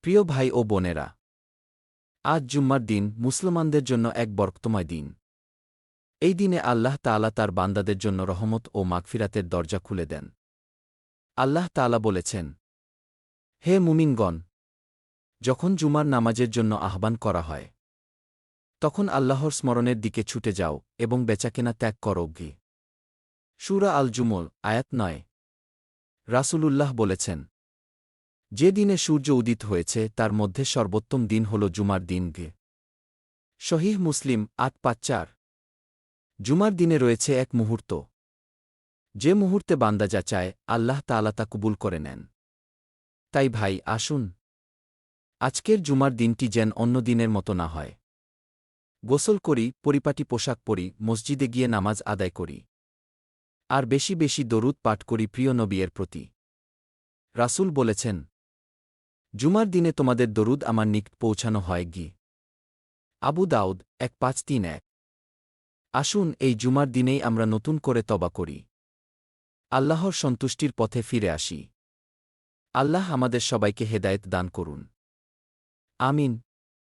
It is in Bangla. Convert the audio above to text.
প্রিয় ভাই ও বোনেরা, আজ জুম্মার দিন মুসলমানদের জন্য এক বরকতময় দিন। এই দিনে আল্লাহ তাআলা তার বান্দাদের জন্য রহমত ও মাগফিরাতের দরজা খুলে দেন। আল্লাহ তাআলা বলেছেন, হে মুমিনগণ, যখন জুমার নামাজের জন্য আহ্বান করা হয়, তখন আল্লাহর স্মরণের দিকে ছুটে যাও এবং বেচাকেনা ত্যাগ করো। সূরা আল জুমুর, আয়াত ৯। রাসূলুল্লাহ বলেছেন, যে দিনে সূর্য উদিত হয়েছে তার মধ্যে সর্বোত্তম দিন হল জুমার দিন। সহিহ মুসলিম ৮৫৪। জুমার দিনে রয়েছে এক মুহূর্ত, যে মুহূর্তে বান্দা যা চায় আল্লাহ তাআলা তা কবুল করে নেন। তাই ভাই, আসুন আজকের জুমার দিনটি যেন অন্য দিনের মতো না হয়। গোসল করি, পরিপাটি পোশাক পরি, মসজিদে গিয়ে নামাজ আদায় করি, আর বেশি বেশি দরুদ পাঠ করি প্রিয় নবীর প্রতি। রাসূল বলেছেন, জুমার দিনে তোমাদের দরুদ আমার নিকট পৌঁছানো হয়। আবু দাউদ ১৫৩১। আসুন এই জুমার দিনেই আমরা নতুন করে তওবা করি, আল্লাহর সন্তুষ্টির পথে ফিরে আসি। আল্লাহ আমাদের সবাইকে হেদায়েত দান করুন। আমিন।